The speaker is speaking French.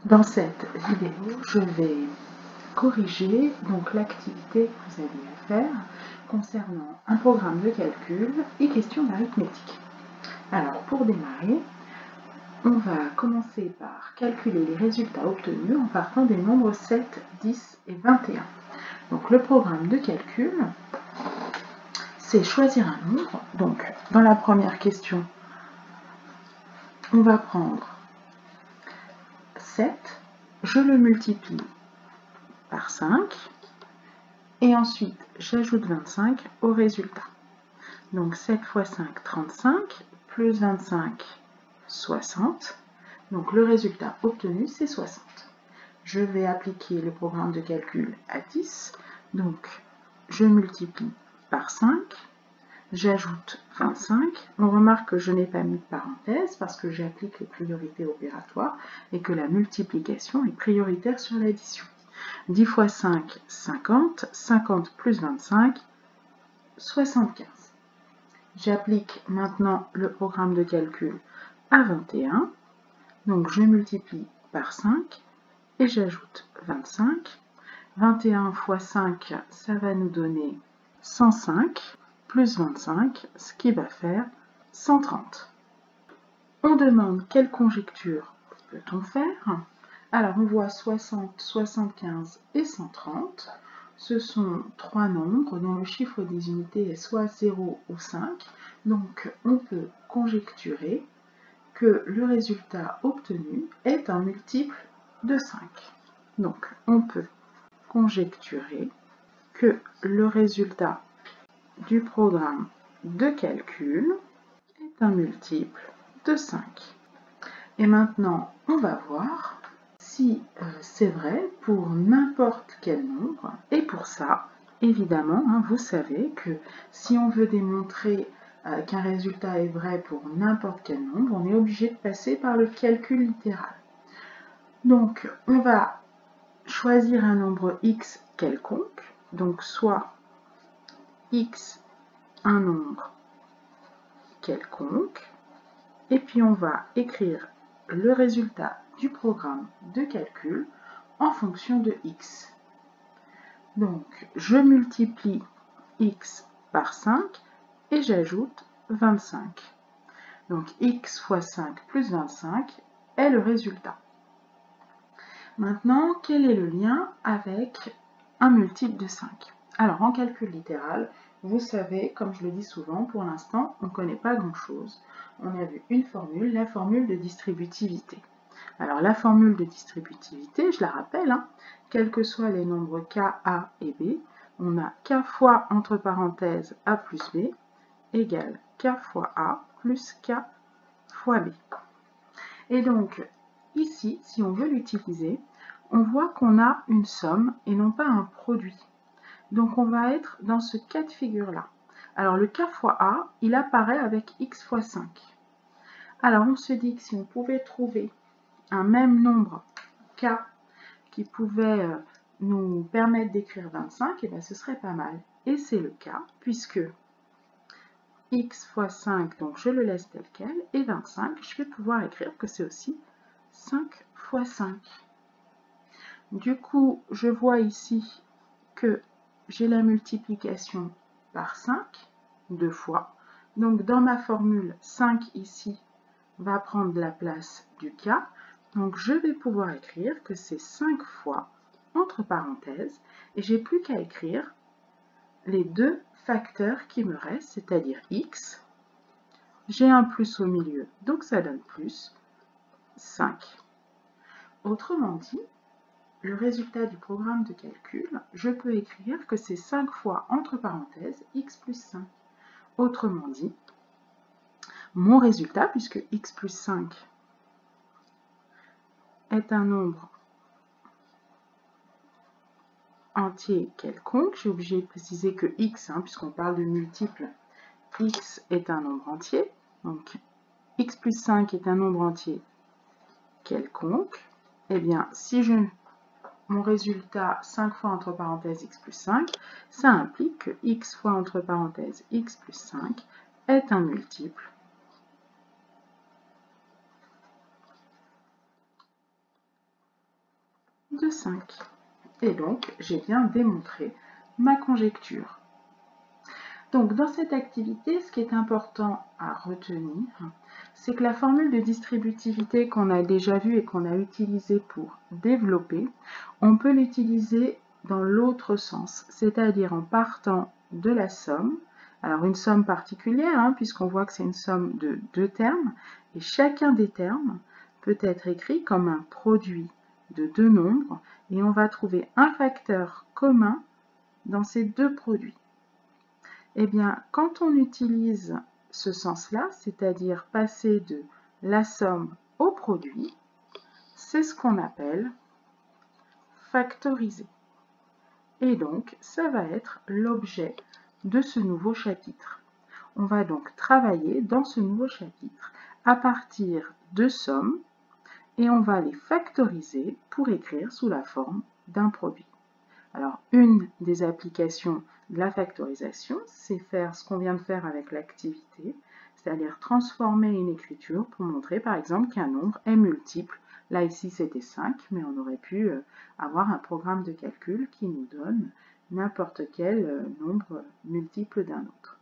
Dans cette vidéo, je vais corriger donc l'activité que vous aviez à faire concernant un programme de calcul et questions d'arithmétique. Alors pour démarrer, on va commencer par calculer les résultats obtenus en partant des nombres 7, 10 et 21. Donc le programme de calcul, c'est choisir un nombre. Donc dans la première question, on va prendre 7, je le multiplie par 5 et ensuite j'ajoute 25 au résultat. Donc 7 fois 5, 35, plus 25, 60. Donc le résultat obtenu, c'est 60. Je vais appliquer le programme de calcul à 10. Donc je multiplie par 5, j'ajoute 25. On remarque que je n'ai pas mis de parenthèse parce que j'applique les priorités opératoires et que la multiplication est prioritaire sur l'addition. 10 fois 5, 50. 50 plus 25, 75. J'applique maintenant le programme de calcul à 21. Donc je multiplie par 5 et j'ajoute 25. 21 fois 5, ça va nous donner 105 plus 25, ce qui va faire 130. On demande quelle conjecture peut-on faire? Alors on voit 60, 75 et 130. Ce sont trois nombres dont le chiffre des unités est soit 0 ou 5. Donc on peut conjecturer que le résultat obtenu est un multiple de 5. Donc on peut conjecturer que le résultat du programme de calcul est un multiple de 5. Et maintenant, on va voir si c'est vrai pour n'importe quel nombre. Et pour ça, évidemment, vous savez que si on veut démontrer qu'un résultat est vrai pour n'importe quel nombre, on est obligé de passer par le calcul littéral. Donc, on va choisir un nombre x quelconque, donc soit x un nombre quelconque, et puis on va écrire le résultat du programme de calcul en fonction de x. Donc, je multiplie x par 5 et j'ajoute 25. Donc, x fois 5 plus 25 est le résultat. Maintenant, quel est le lien avec un multiple de 5? Alors, en calcul littéral, vous savez, comme je le dis souvent, pour l'instant, on ne connaît pas grand-chose. On a vu une formule, la formule de distributivité. Alors, la formule de distributivité, je la rappelle, quels que soient les nombres k, a et b, on a k fois, entre parenthèses, a plus b, égale k fois a plus k fois b. Et donc, ici, si on veut l'utiliser, on voit qu'on a une somme et non pas un produit. Donc, on va être dans ce cas de figure-là. Alors, le k fois a, il apparaît avec x fois 5. Alors, on se dit que si on pouvait trouver un même nombre k qui pouvait nous permettre d'écrire 25, et bien ce serait pas mal. Et c'est le cas, puisque x fois 5, donc je le laisse tel quel, et 25, je vais pouvoir écrire que c'est aussi 5 fois 5. Du coup, je vois ici que j'ai la multiplication par 5, deux fois. Donc dans ma formule, 5 ici va prendre la place du k. Donc je vais pouvoir écrire que c'est 5 fois, entre parenthèses, et j'ai plus qu'à écrire les deux facteurs qui me restent, c'est-à-dire x. J'ai un plus au milieu, donc ça donne plus 5. Autrement dit, le résultat du programme de calcul, je peux écrire que c'est 5 fois, entre parenthèses, x plus 5. Autrement dit, mon résultat, puisque x plus 5 est un nombre entier quelconque, j'ai obligé de préciser que x, puisqu'on parle de multiples, x est un nombre entier, donc x plus 5 est un nombre entier quelconque, et bien si mon résultat 5 fois entre parenthèses x plus 5, ça implique que x fois entre parenthèses x plus 5 est un multiple de 5. Et donc, j'ai bien démontré ma conjecture. Donc, dans cette activité, ce qui est important à retenir, c'est que la formule de distributivité qu'on a déjà vue et qu'on a utilisée pour développer, on peut l'utiliser dans l'autre sens, c'est-à-dire en partant de la somme. Alors, une somme particulière, puisqu'on voit que c'est une somme de deux termes, et chacun des termes peut être écrit comme un produit de deux nombres, et on va trouver un facteur commun dans ces deux produits. Eh bien, quand on utilise ce sens-là, c'est-à-dire passer de la somme au produit, c'est ce qu'on appelle factoriser. Et donc, ça va être l'objet de ce nouveau chapitre. On va donc travailler dans ce nouveau chapitre à partir de sommes et on va les factoriser pour écrire sous la forme d'un produit. Alors, une des applications de la factorisation, c'est faire ce qu'on vient de faire avec l'activité, c'est-à-dire transformer une écriture pour montrer par exemple qu'un nombre est multiple. Là ici c'était 5, mais on aurait pu avoir un programme de calcul qui nous donne n'importe quel nombre multiple d'un autre.